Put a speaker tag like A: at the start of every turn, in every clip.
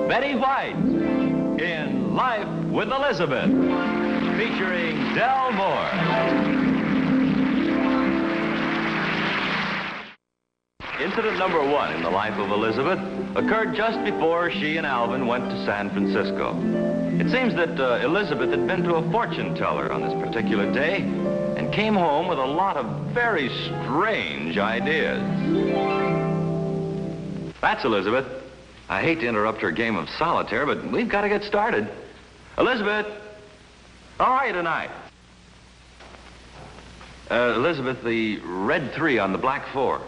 A: Betty White in Life with Elizabeth, featuring Del Moore. Incident number 1 in the life of Elizabeth occurred just before she and Alvin went to San Francisco. It seems that Elizabeth had been to a fortune teller on this particular day and came home with a lot of very strange ideas. That's Elizabeth. I hate to interrupt her game of solitaire, but we've got to get started. Elizabeth, how are you tonight? Elizabeth, the red 3 on the black 4.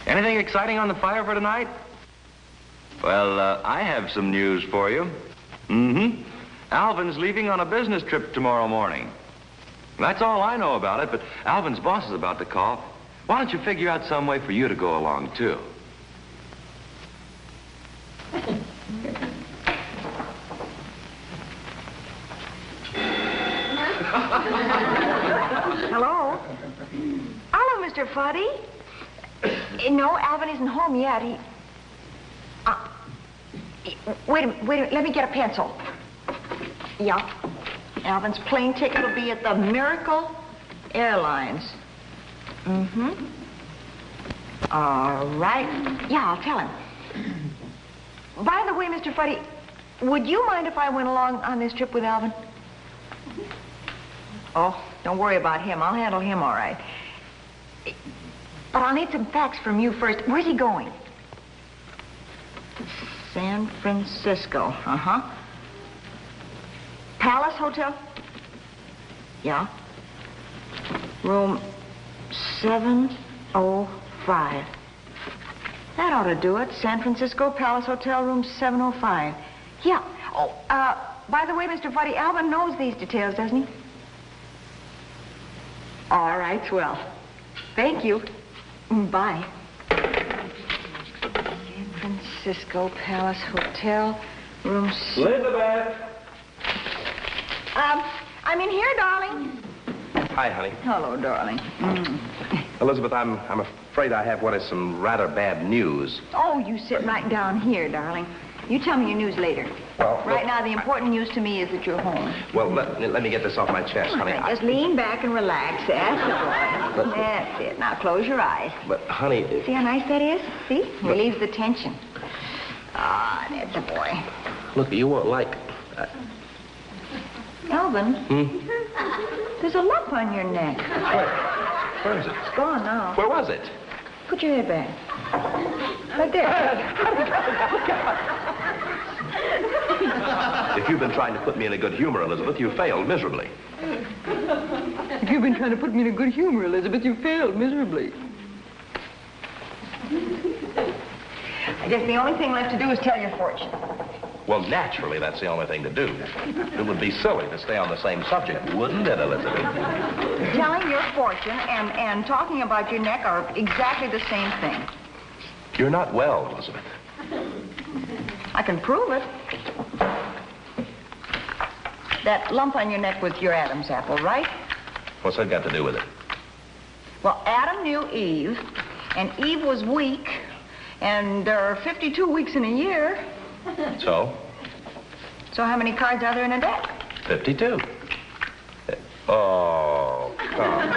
A: Anything exciting on the fire for tonight? Well, I have some news for you. Alvin's leaving on a business trip tomorrow morning. That's all I know about it, but Alvin's boss is about to call. Why don't you figure out some way for you to go along, too?
B: Hello? Hello, Mr. Fuddy. No, Alvin isn't home yet. Wait a minute. Let me get a pencil. Yeah. Alvin's plane ticket will be at the Miracle Airlines. All right. Yeah, I'll tell him. By the way, Mr. Fuddy, would you mind if I went along on this trip with Alvin? Oh, don't worry about him. I'll handle him all right. But I'll need some facts from you first. Where's he going? San Francisco. Palace Hotel? Yeah. Room 705. That ought to do it. San Francisco Palace Hotel, room 705. Yeah. Oh, by the way, Mr. Fuddy, Alvin knows these details, doesn't he? All right, swell. Thank you. Bye. San Francisco Palace Hotel, room...
C: Elizabeth!
B: I'm in here, darling.
C: Hi, honey.
B: Hello, darling.
C: Elizabeth, I'm afraid I have what is some rather bad news.
B: Oh, you sit right down here, darling. You tell me your news later.
C: Well,
B: right now, the important news to me is that you're home.
C: Well, let me get this off my chest, honey.
B: Just lean back and relax. That's the boy. That's it. Now, close your eyes.
C: But, honey...
B: See how nice that is? See? Relieves the tension. Ah, that's a boy.
C: Look, you won't like...
B: Alvin? There's a lump on your neck.
C: Where is it?
B: It's gone now.
C: Where was it?
B: Put your head back. Right there.
C: If you've been trying to put me in a good humor, Elizabeth, you failed miserably.
B: If you've been trying to put me in a good humor, Elizabeth, you failed miserably. I guess the only thing left to do is tell your fortune.
C: Well, naturally, that's the only thing to do. It would be silly to stay on the same subject, wouldn't it, Elizabeth?
B: Telling your fortune and talking about your neck are exactly the same thing.
C: You're not well, Elizabeth.
B: I can prove it. That lump on your neck was your Adam's apple, right?
C: What's that got to do with it?
B: Well, Adam knew Eve, and Eve was weak, and there are 52 weeks in a year.
C: So?
B: So how many cards are there in a deck?
C: 52. Oh, come.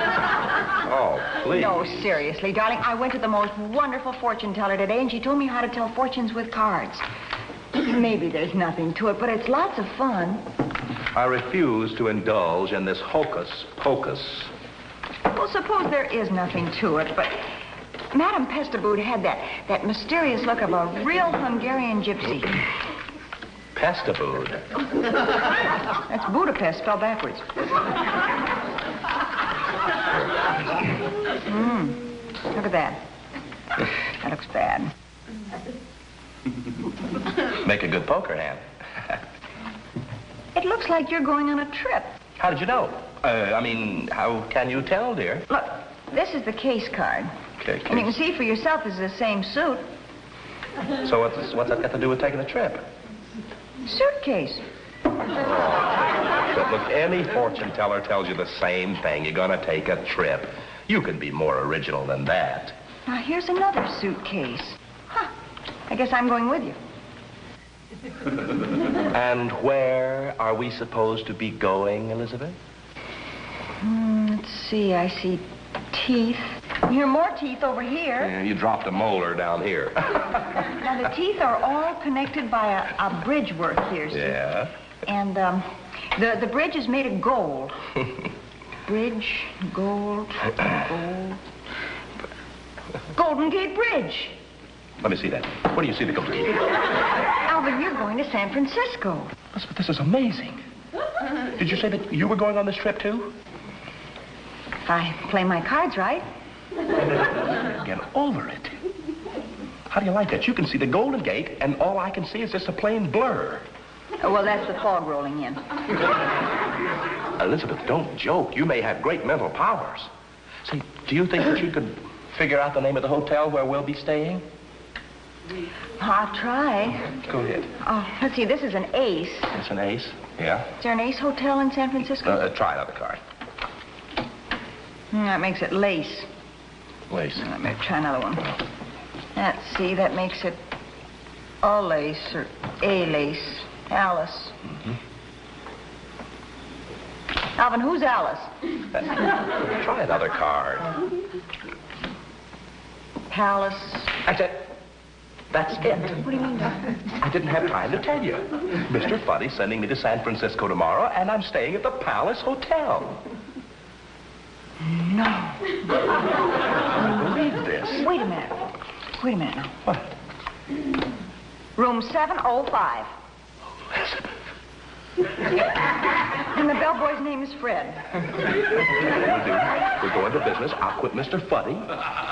C: Oh, please.
B: No, seriously, darling. I went to the most wonderful fortune teller today, and she told me how to tell fortunes with cards. Maybe there's nothing to it, but it's lots of fun.
C: I refuse to indulge in this hocus pocus.
B: Well, suppose there is nothing to it, but Madame Pesteboud had that mysterious look of a real Hungarian gypsy.
C: Pesteboud?
B: That's Budapest spelled backwards. Look at that. That looks bad.
C: Make a good poker hand.
B: It looks like you're going on a trip.
C: How did you know? How can you tell, dear?
B: Look, this is the case card.
C: Okay,
B: And you can see for yourself this is the same suit.
C: So what's that got to do with taking a trip?
B: Suitcase.
C: But look, any fortune teller tells you the same thing. You're going to take a trip. You can be more original than that.
B: Now, here's another suitcase. Huh. guess I'm going with you.
C: And where are we supposed to be going, Elizabeth?
B: Let's see. I see teeth. Here are more teeth over here.
C: Yeah, you dropped a molar down here.
B: Now, the teeth are all connected by a bridge work here, see?
C: Yeah.
B: And the bridge is made of gold. Bridge, gold, gold. Golden Gate Bridge.
C: Let me see that. Where do you see the gold?
B: Alvin, you're going to San Francisco.
C: Elizabeth, this is amazing. Did you say that you were going on this trip, too?
B: If I play my cards right.
C: Get over it. How do you like that? You can see the Golden Gate, and all I can see is just a plain blur.
B: Oh, well, that's the fog rolling in.
C: Elizabeth, don't joke. You may have great mental powers. Say, do you think that you could figure out the name of the hotel where we'll be staying?
B: I'll try.
C: Go ahead.
B: Oh, let's see. This is an Ace.
C: It's an Ace? Yeah.
B: Is there an Ace Hotel in San Francisco?
C: Try another card.
B: That makes it Lace.
C: Lace.
B: Let me try another one. Let's see. That makes it a Lace or a Lace. Alice.
C: Mm-hmm.
B: Alvin, who's Alice?
C: Try another card.
B: Palace.
C: That's it. That's it.
B: What do you mean, Doctor?
C: I didn't have time to tell you. Mr. Fuddy's sending me to San Francisco tomorrow, and I'm staying at the Palace Hotel.
B: No.
C: I believe this.
B: Wait a minute. Wait a minute now.
C: What?
B: Room 705.
C: Elizabeth.
B: And the bellboy's name is Fred.
C: We're going to business. I'll quit Mr. Fuddy.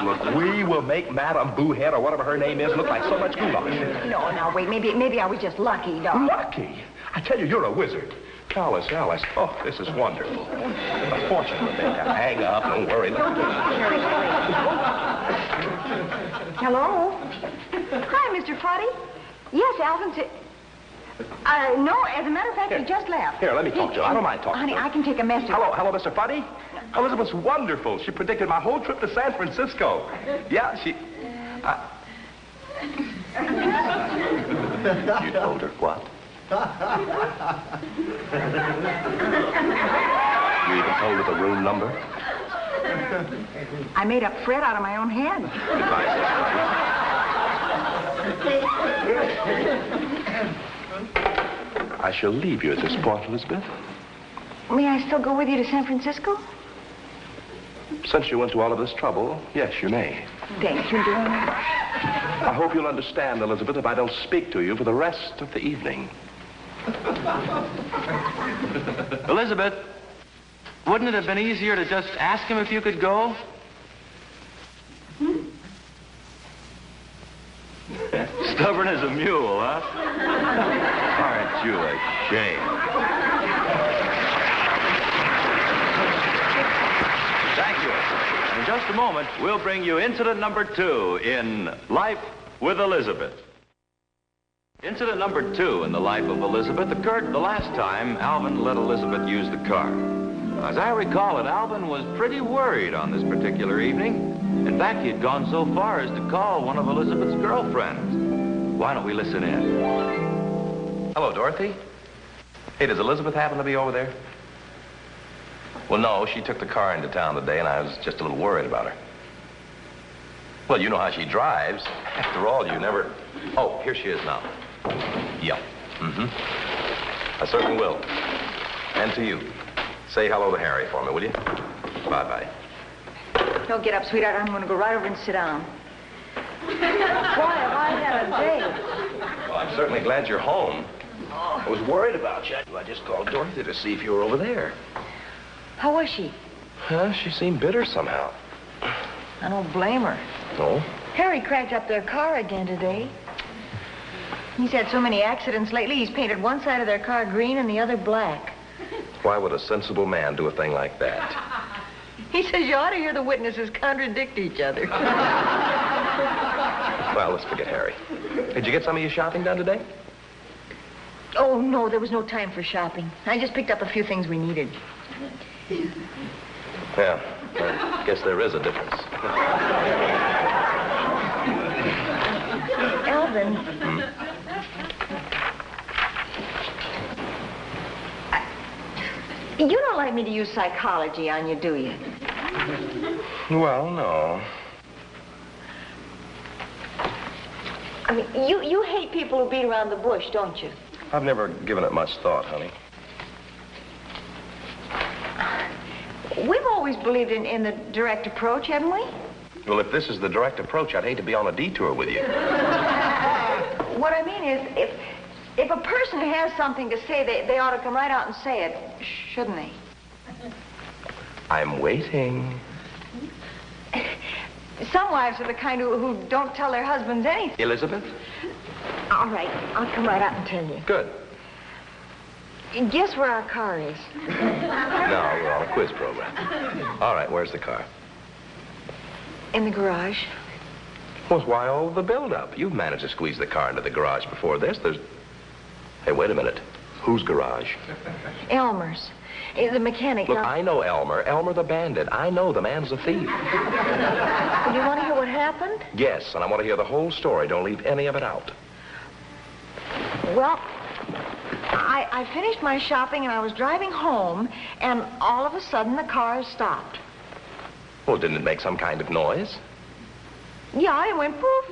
C: Look, we will make Madame Boohead, or whatever her name is, look like so much goulash.
B: No, now, wait. Maybe I was just lucky, Doc.
C: Lucky? I tell you, you're a wizard. Alice, Alice. Oh, this is wonderful. A fortune to make. Hang up. Don't worry.
B: Hello? Hi, Mr. Fuddy. Yes, Alvin's... no, as a matter of fact, he just left.
C: Here, let me talk to you. I don't mind talking
B: Honey,
C: to you.
B: I can take a message.
C: Hello, Mr. Fuddy? Elizabeth's wonderful. She predicted my whole trip to San Francisco. Yeah, she... You told her what? You even told her the room number?
B: I made up Fred out of my own head.
C: Goodbye, Mr. Fuddy. I shall leave you at this point, Elizabeth.
B: May I still go with you to San Francisco?
C: Since you went to all of this trouble, yes, you may.
B: Thank you, dear.
C: I hope you'll understand, Elizabeth, if I don't speak to you for the rest of the evening.
A: Elizabeth, wouldn't it have been easier to just ask him if you could go? Stubborn as a mule, huh? Aren't you ashamed? Thank you. In just a moment, we'll bring you incident number 2 in Life with Elizabeth. Incident number 2 in the life of Elizabeth occurred the last time Alvin let Elizabeth use the car. As I recall it, Alvin was pretty worried on this particular evening. In fact, he had gone so far as to call one of Elizabeth's girlfriends. Why don't we listen in?
C: Hello, Dorothy. Hey, does Elizabeth happen to be over there? Well, no, she took the car into town today, and I was just a little worried about her. Well, you know how she drives. After all, you never... Oh, here she is now. Yeah. Mm-hmm. I certainly will. And to you. Say hello to Harry for me, will you? Bye-bye.
B: Don't get up, sweetheart. I'm going to go right over and sit down. Boy, have I had a day.
C: Well, I'm certainly glad you're home. I was worried about you. I just called Dorothy to see if you were over there.
B: How was she?
C: Huh? She seemed bitter somehow.
B: I don't blame her.
C: No?
B: Harry cracked up their car again today. He's had so many accidents lately, he's painted one side of their car green and the other black.
C: Why would a sensible man do a thing like that?
B: He says you ought to hear the witnesses contradict each other.
C: Well, let's forget Harry. Did you get some of your shopping done today?
B: Oh, no, there was no time for shopping. I just picked up a few things we needed.
C: Yeah, I guess there is a difference.
B: Alvin, Alvin. You don't like me to use psychology on you, do you?
C: Well, no.
B: I mean, you hate people who beat around the bush, don't you?
C: I've never given it much thought, honey.
B: We've always believed in the direct approach, haven't we?
C: Well, if this is the direct approach, I'd hate to be on a detour with you.
B: What I mean is, if a person has something to say, they ought to come right out and say it, shouldn't they?
C: I'm waiting.
B: Some wives are the kind who don't tell their husbands anything.
C: Elizabeth?
B: All right, I'll come right out and tell you.
C: Good.
B: Guess where our car is?
C: No, we're on a quiz program. All right, where's the car?
B: In the garage.
C: Well, why all the build-up? You've managed to squeeze the car into the garage before this. Hey, wait a minute. Whose garage?
B: Elmer's. The mechanic.
C: Look, I know Elmer. Elmer the bandit. I know the man's a thief.
B: Do you want to hear what happened?
C: Yes, and I want to hear the whole story. Don't leave any of it out.
B: Well, I finished my shopping and I was driving home, and all of a sudden the car stopped.
C: Well, didn't it make some kind of noise?
B: Yeah, it went poof.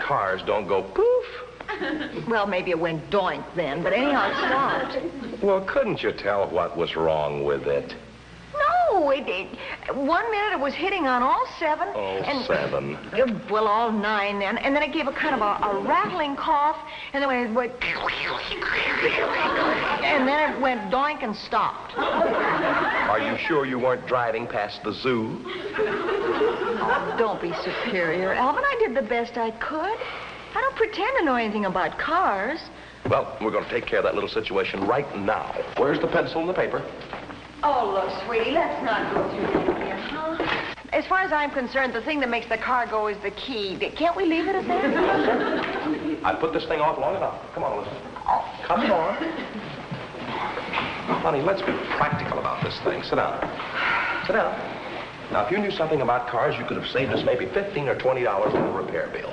C: Cars don't go poof.
B: Well, maybe it went doink then, but anyhow, it stopped.
C: Well, couldn't you tell what was wrong with it?
B: No, 1 minute it was hitting on all 7.
C: All
B: and,
C: 7.
B: Well, all 9 then. And then it gave a kind of a rattling cough, and then it went... And then it went doink and stopped.
C: Are you sure you weren't driving past the zoo?
B: Oh, don't be superior, Alvin. I did the best I could. I don't pretend to know anything about cars.
C: Well, we're going to take care of that little situation right now. Where's the pencil and the paper?
B: Oh, look, sweetie, let's not go through that again, huh? As far as I'm concerned, the thing that makes the car go is the key. Can't we leave it at that?
C: I put this thing off long enough. Come on, Elizabeth. Oh, come on. Honey, let's be practical about this thing. Sit down. Sit down. Now, if you knew something about cars, you could have saved us maybe $15 or $20 on the repair bill.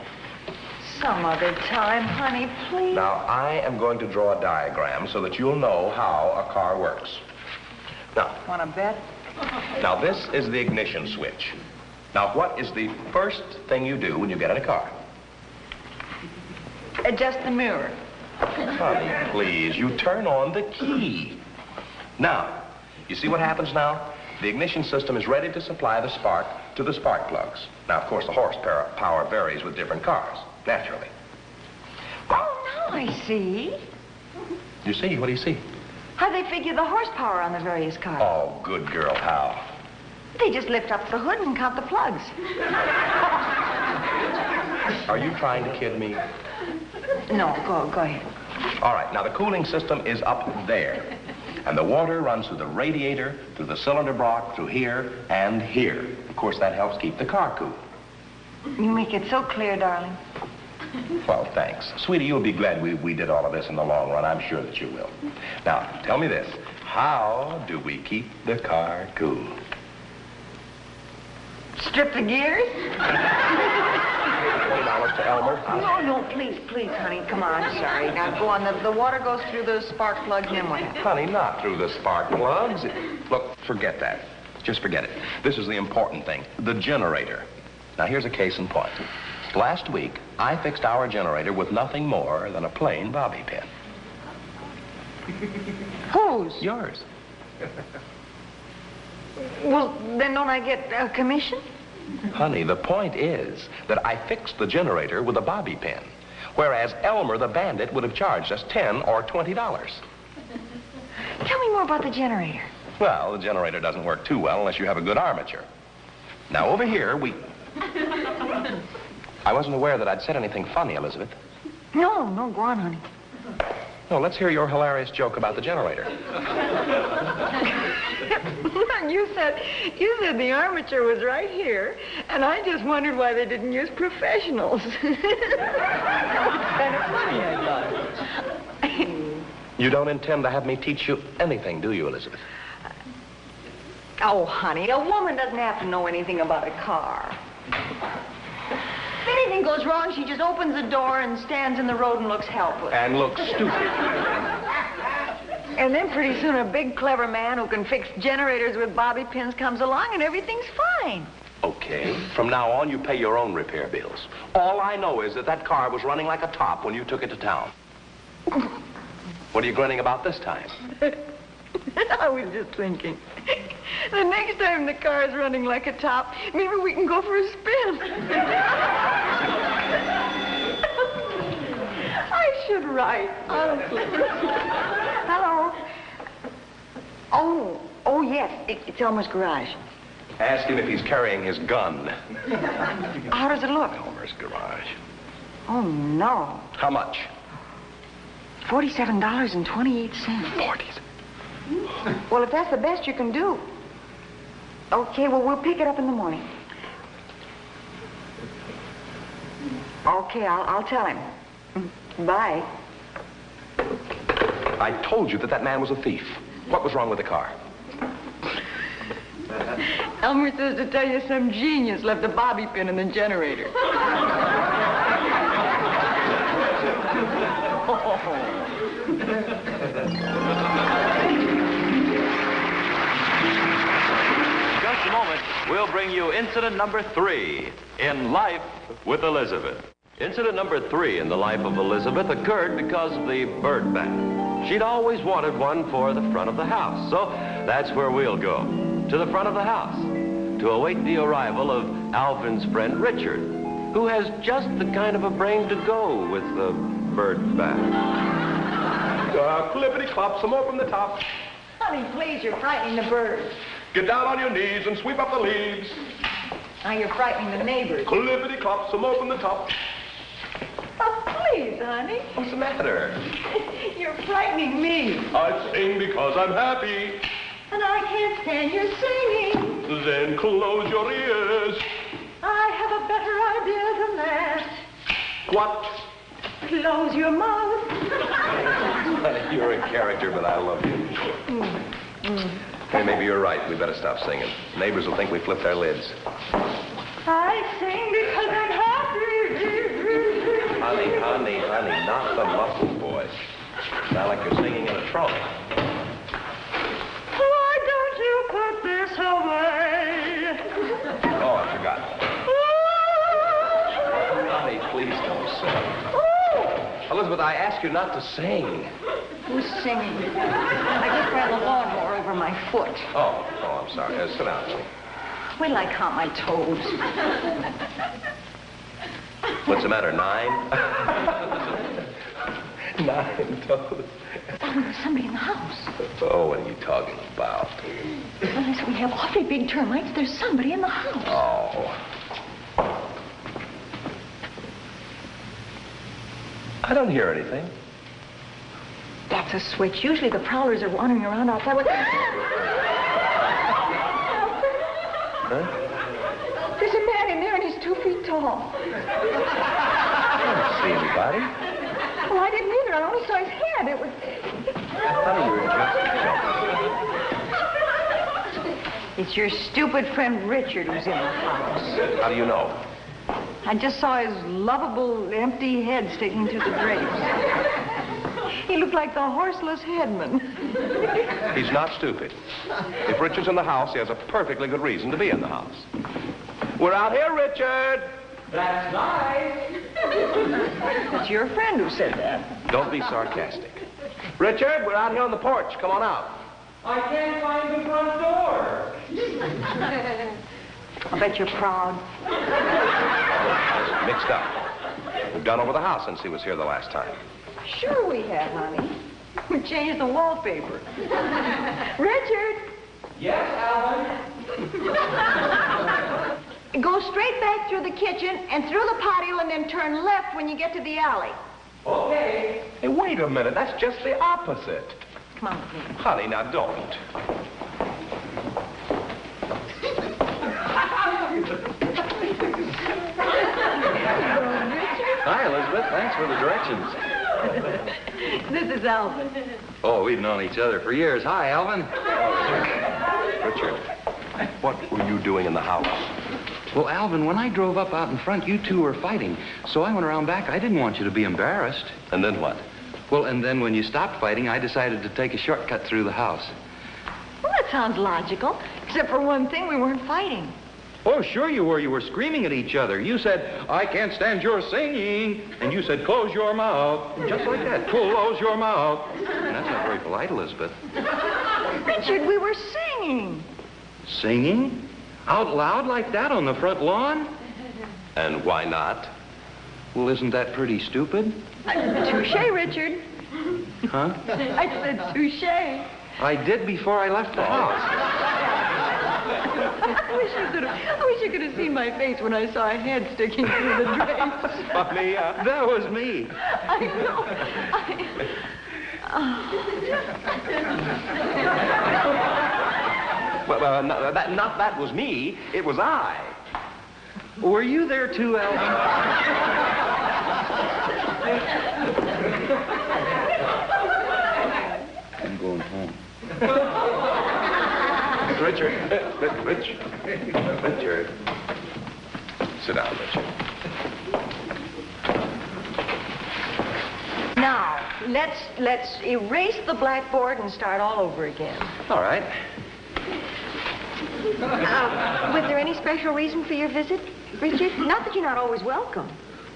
B: Some other time, honey, please.
C: Now, I am going to draw a diagram so that you'll know how a car works. Now.
B: Want to bet?
C: Now, this is the ignition switch. Now, what is the first thing you do when you get in a car?
B: Adjust the mirror.
C: Honey, please, you turn on the key. Now, you see what happens now? The ignition system is ready to supply the spark to the spark plugs. Now, of course, the horsepower varies with different cars, naturally.
B: Oh, now I see.
C: You see? What do you see?
B: How they figure the horsepower on the various cars.
C: Oh, good girl, how?
B: They just lift up the hood and count the plugs.
C: Are you trying to kid me?
B: No, go ahead.
C: All right, now the cooling system is up there. And the water runs through the radiator, through the cylinder block, through here, and here. Of course, that helps keep the car cool.
B: You make it so clear, darling.
C: Well, thanks. Sweetie, you'll be glad we did all of this in the long run. I'm sure that you will. Now, tell me this. How do we keep the car cool?
B: Strip the gears?
C: $20 to Elmer?
B: No, please, honey. Come on, I'm sorry. Now, go on. The water goes through those spark plugs, and then what happens?
C: Honey, not through the spark plugs. Look, forget that. Just forget it. This is the important thing. The generator. Now, here's a case in point. Last week, I fixed our generator with nothing more than a plain bobby pin.
B: Whose?
C: Yours.
B: Well, then don't I get a commission?
C: Honey, the point is that I fixed the generator with a bobby pin, whereas Elmer the bandit would have charged us $10 or $20.
B: Tell me more about the generator.
C: Well, the generator doesn't work too well unless you have a good armature. Now, over here, I wasn't aware that I'd said anything funny, Elizabeth.
B: No, go on, honey.
C: No, let's hear your hilarious joke about the generator.
B: You said the armature was right here, and I just wondered why they didn't use professionals. Kind of funny, I thought.
C: You don't intend to have me teach you anything, do you, Elizabeth?
B: Oh, honey, a woman doesn't have to know anything about a car. Finish anything goes wrong, she just opens the door and stands in the road and looks helpless.
C: And looks stupid.
B: And then pretty soon a big, clever man who can fix generators with bobby pins comes along and everything's fine.
C: Okay. From now on, you pay your own repair bills. All I know is that that car was running like a top when you took it to town. What are you grinning about this time?
B: I was just thinking. The next time the car's running like a top, maybe we can go for a spin. I should write, honestly. Hello. Oh, yes. It's Elmer's garage.
C: Ask him if he's carrying his gun.
B: How does it look?
C: Elmer's garage.
B: Oh, no.
C: How much?
B: $47.28.
C: 40s.
B: Well, if that's the best you can do. Okay, well, we'll pick it up in the morning. Okay, I'll tell him. Bye.
C: I told you that that man was a thief. What was wrong with the car?
B: Elmer says to tell you some genius left a bobby pin in the generator.
A: Just a moment, we'll bring you incident number 3 in Life with Elizabeth. Incident number 3 in the life of Elizabeth occurred because of the bird bath. She'd always wanted one for the front of the house, so that's where we'll go, to the front of the house, to await the arrival of Alvin's friend Richard, who has just the kind of a brain to go with the bird bath.
C: Clippity-clop, some more from the top.
B: Honey, please, you're frightening the birds.
C: Get down on your knees and sweep up the leaves.
B: Now you're frightening the neighbors.
C: Clippity-clop, some more from the top.
B: Oh, please, honey.
C: What's the matter?
B: You're frightening me.
C: I sing because I'm happy.
B: And I can't stand your singing.
C: Then close your ears.
B: I have a better idea than that.
C: What?
B: Close your mouth.
C: Honey, you're a character, but I love you. Hey, maybe you're right. We better stop singing. Neighbors will think we flipped our lids.
B: I sing because I'm happy.
C: Honey, not the muffled voice. Sound like you're singing in a trunk.
B: Why don't you put this away?
C: Oh, I forgot. Honey, please don't sing. Elizabeth, I asked you not to sing.
B: Who's singing? I just ran the lawnmower over my foot.
C: Oh, I'm sorry. Sit down.
B: Wait till I count my toes.
C: What's the matter, 9? 9 toes.
B: Oh, there's somebody in the house.
C: Oh, what are you talking about?
B: Unless we have awfully big termites, there's somebody in the house.
C: Oh. I don't hear anything.
B: That's a switch. Usually the prowlers are wandering around outside with...
C: Huh?
B: There's a man in there and he's 2 feet tall.
C: I don't see anybody.
B: Well, I didn't either. I only saw his head. It was...
C: I thought you were just...
B: It's your stupid friend Richard who's in the house.
C: How do you know?
B: I just saw his lovable, empty head sticking through the drapes. He looked like the horseless headman.
C: He's not stupid. If Richard's in the house, he has a perfectly good reason to be in the house. We're out here, Richard!
D: That's nice.
B: It's your friend who said that.
C: Don't be sarcastic. Richard, we're out here on the porch. Come on out.
D: I can't find the front door.
B: I bet you're proud.
C: Mixed up. We've gone over the house since he was here the last time.
B: Sure we have, honey. We changed the wallpaper. Richard!
D: Yes, Alvin?
B: Go straight back through the kitchen and through the patio and then turn left when you get to the alley.
D: Okay.
C: Hey, wait a minute. That's just the opposite.
B: Come on with me.
C: Honey, now don't.
A: Hi, Elizabeth. Thanks for the directions.
B: This is Alvin.
A: Oh, we've known each other for years. Hi, Alvin.
C: Richard, what were you doing in the house?
E: Well, Alvin, when I drove up out in front, you two were fighting. So I went around back. I didn't want you to be embarrassed.
C: And then what?
E: Well, and then when you stopped fighting, I decided to take a shortcut through the house.
B: Well, that sounds logical. Except for one thing, we weren't fighting.
E: Oh, sure you were. You were screaming at each other. You said, I can't stand your singing. And you said, close your mouth. Just like that. Close your mouth. And that's not very polite, Elizabeth.
B: Richard, we were singing.
E: Singing? Out loud like that on the front lawn?
C: And why not?
E: Well, isn't that pretty stupid?
B: Touche, Richard.
E: Huh?
B: I said touche.
E: I did before I left the house.
B: I wish you could have seen my face when I saw a head sticking through the drapes.
E: Funny, that was me.
B: I know.
C: Well, no, that was me. It was I.
E: Were you there too, Alvin? I'm going home.
C: Richard. Richard. Sit down, Richard.
B: Now, let's erase the blackboard and start all over again.
E: All right.
B: Was there any special reason for your visit, Richard? Not that you're not always welcome.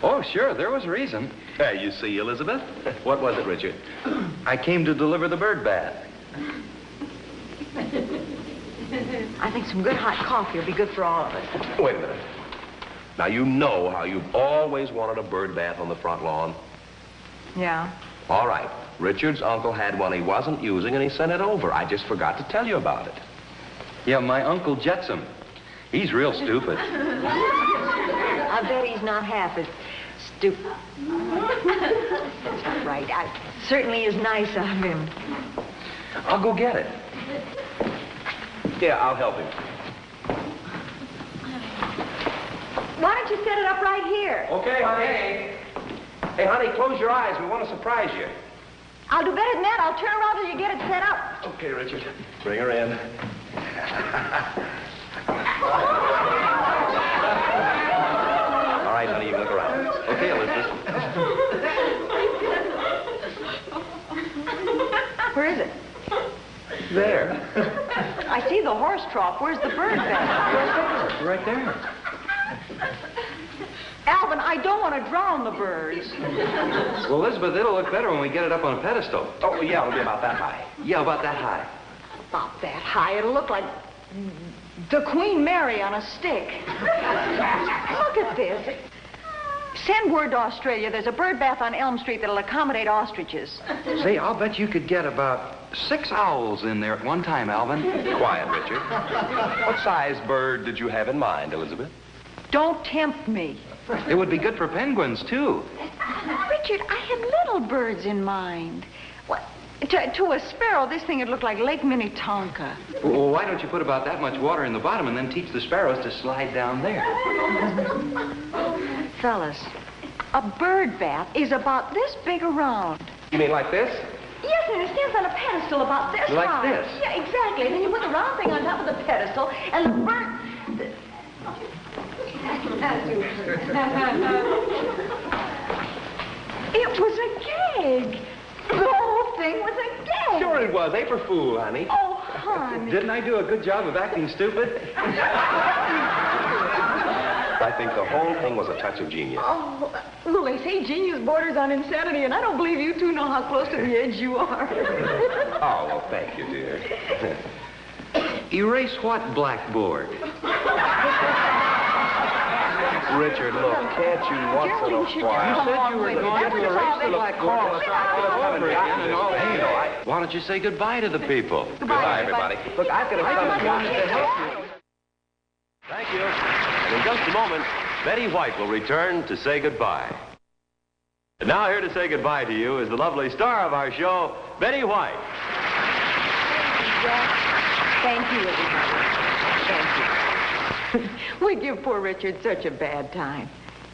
E: Oh, sure, there was a reason.
C: Hey, you see, Elizabeth? What was it, Richard?
E: I came to deliver the bird bath.
B: I think some good hot coffee will be good for all of us.
C: Wait a minute. Now, you know how you've always wanted a bird bath on the front lawn.
B: Yeah.
C: All right. Richard's uncle had one he wasn't using, and he sent it over. I just forgot to tell you about it.
E: Yeah, my Uncle Jetsam. He's real stupid.
B: I bet he's not half as stupid. That's not right. Certainly is nice of him.
C: I'll go get it. Yeah, I'll help him.
B: Why don't you set it up right here?
C: Okay, honey. Hey, honey, close your eyes. We want to surprise you.
B: I'll do better than that. I'll turn around till you get it set up.
C: Okay, Richard. Bring her in. All right, honey, you can look around. Okay, Elizabeth.
B: Where is it?
C: There.
B: I see the horse trough. Where's the bird bath?
E: Right there.
B: Alvin, I don't want to drown the birds.
E: Well, Elizabeth, it'll look better when we get it up on a pedestal.
C: Oh, yeah, it'll be about that high.
E: Yeah, about that high.
B: About that high. It'll look like the Queen Mary on a stick. Look at this. Send word to Australia. There's a bird bath on Elm Street that'll accommodate ostriches.
E: Say, I'll bet you could get about 6 owls in there at one time, Alvin.
C: Quiet, Richard. What size bird did you have in mind, Elizabeth?
B: Don't tempt me.
E: It would be good for penguins, too.
B: Richard, I had little birds in mind. What? To a sparrow, this thing would look like Lake Minnetonka.
E: Well, why don't you put about that much water in the bottom and then teach the sparrows to slide down there?
B: Fellas, a bird bath is about this big around.
C: You mean like this?
B: Yes, and it stands on a pedestal about this
E: Like
B: high.
E: this?
B: Yeah, exactly. And then you put the round thing on top of the pedestal, and the bird... It was a gag. The whole thing was a gag.
C: Sure it was. April Fool, honey.
B: Oh, honey.
E: Didn't I do a good job of acting stupid?
C: I think the whole thing was a touch of genius.
B: Oh, well, they say genius borders on insanity, and I don't believe you two know how close to the edge you are.
C: Oh, well, thank you, dear.
E: Erase what blackboard?
C: Richard, look, can't you once in a while...
E: You said you were going to erase the blackboard and start over again and all. Hey, why don't you say goodbye to the people?
C: Goodbye, everybody. Look, I've got to come and watch the help you.
A: Thank you. And in just a moment, Betty White will return to say goodbye. And now here to say goodbye to you is the lovely star of our show, Betty White.
B: Thank you, everybody. Thank you. We give poor Richard such a bad time.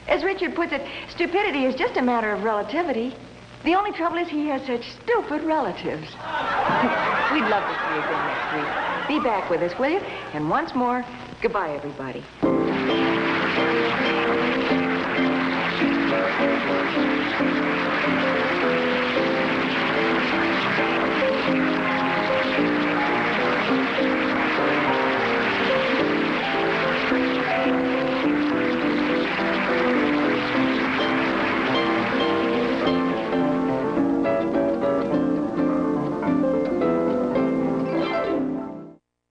B: As Richard puts it, stupidity is just a matter of relativity. The only trouble is he has such stupid relatives. We'd love to see you again next week. Be back with us, will you? And once more, goodbye, everybody.